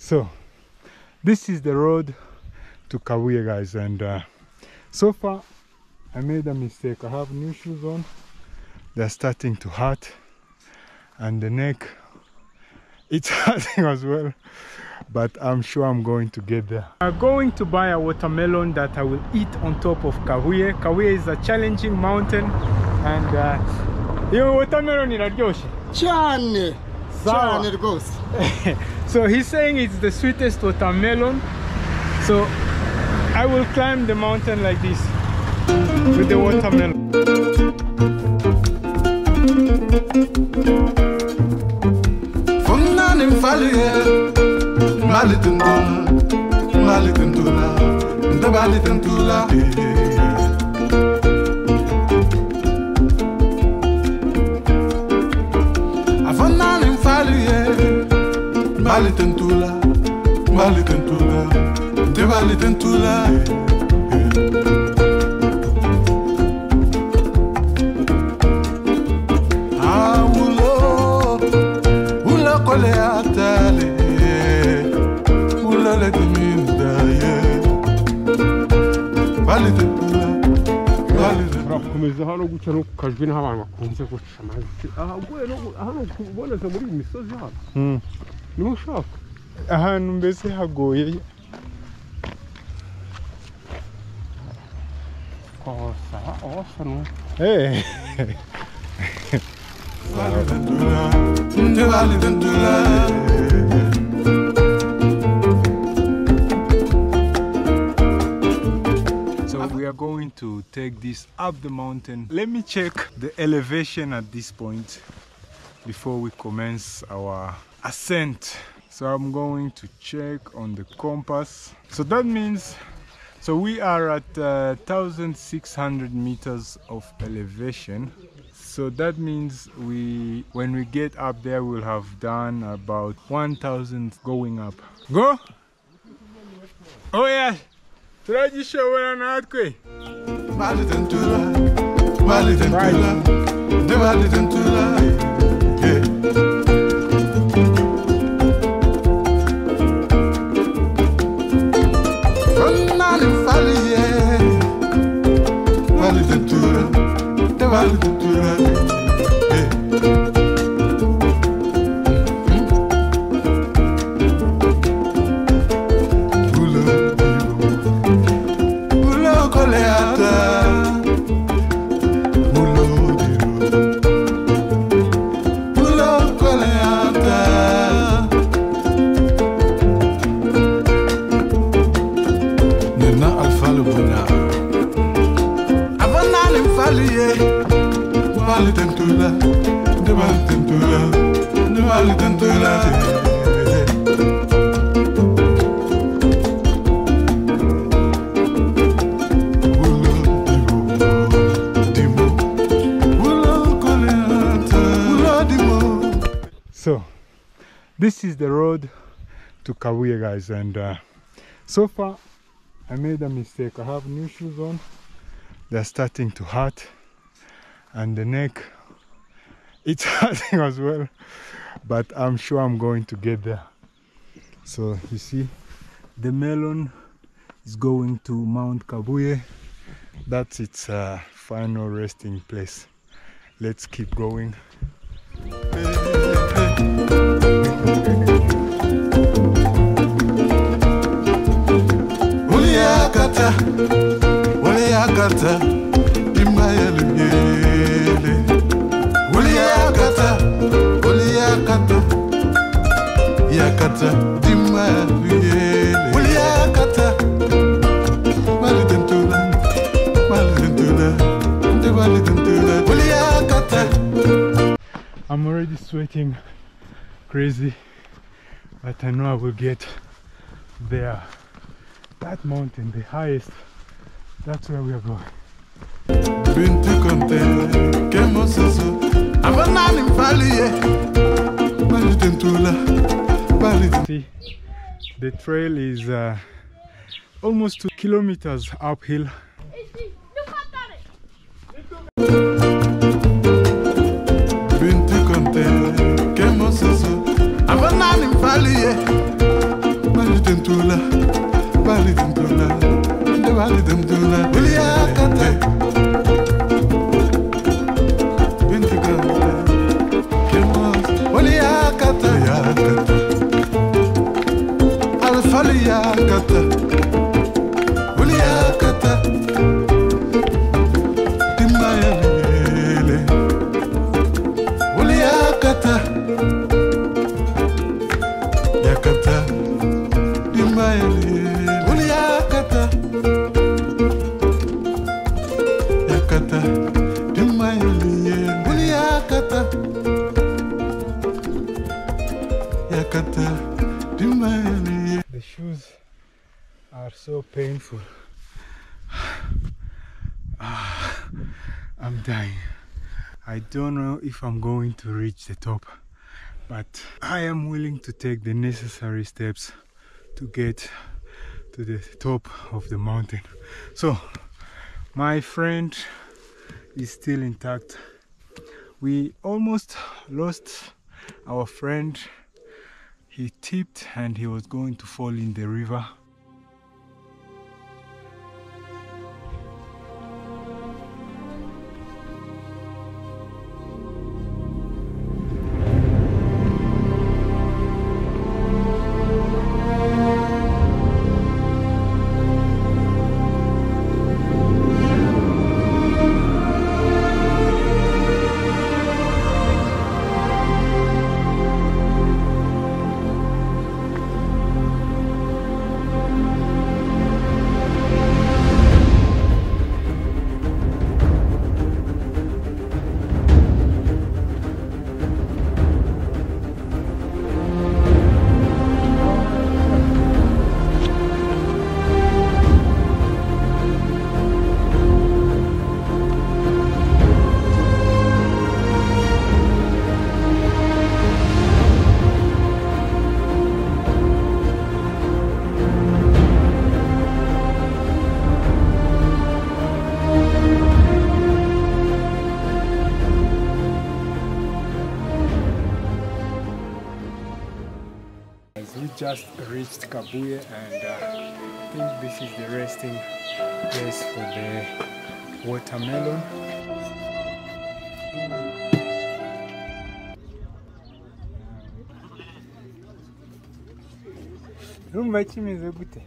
So this is the road to Kabuye, guys, and so far I made a mistake. I have new shoes on, they're starting to hurt, and the neck, it's hurting as well, but I'm sure I'm going to get there. I'm going to buy a watermelon that I will eat on top of Kabuye. Kabuye is a challenging mountain, and your watermelon in a Chane goes. So he's saying it's the sweetest watermelon. So I will climb the mountain like this with the watermelon. Komeza hano guca no kukajwi n'abantu bakunze guca amazi hano kuboneza muri iyi misozi hano niho ushaka ahantu mbese hagoye osa no we are going to take this up the mountain. Let me check the elevation at this point before we commence our ascent. So I'm going to check on the compass. So that means, so we are at 1,600 meters of elevation. So that means when we get up there, we'll have done about 1,000 going up. Go! Oh yeah! turagishobora natwe So this is the road to Kabuye, guys, and so far I made a mistake. I have new shoes on, they're starting to hurt, and the neck, it's hurting as well, but I'm sure I'm going to get there. So you see, the melon is going to Mount Kabuye. That's its final resting place. Let's keep going. I'm already sweating crazy, but I know I will get there. That mountain, the highest, that's where we are going. See, the trail is almost 2 kilometers uphill. dula, bali dum dula, bali dum dula, Uliakata. Binti gata, kemas, Uliakata, yakata, Alfaliakata, Uliakata, Timayele, Uliakata. Yakata, Dimayele, Uliakata, Yakata, Dimayele, Uliakata, Yakata, Dimayele. The shoes are so painful. I'm dying. I don't know if I'm going to reach the top, but I am willing to take the necessary steps to get to the top of the mountain. So my friend is still intact. We almost lost our friend. He tipped and he was going to fall in the river. We just reached Kabuye, and I think this is the resting place for the watermelon. Urumva kimeze gute?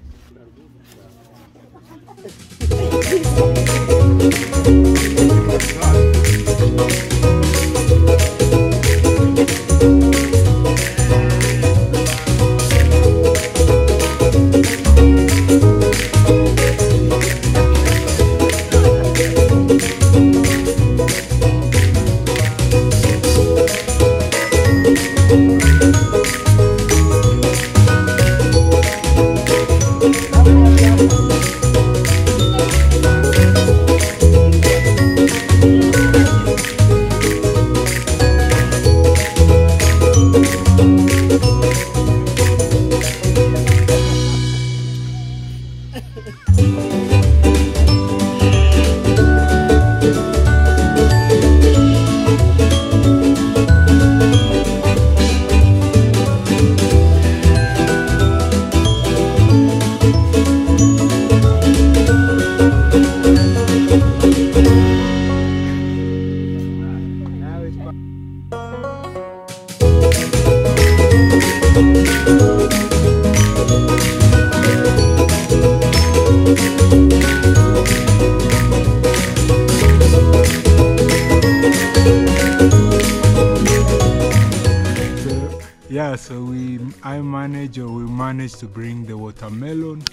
Yeah, so we managed to bring the watermelon.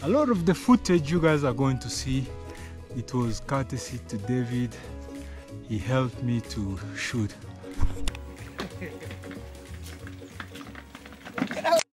A lot of the footage you guys are going to see, it was courtesy to David. He helped me to shoot.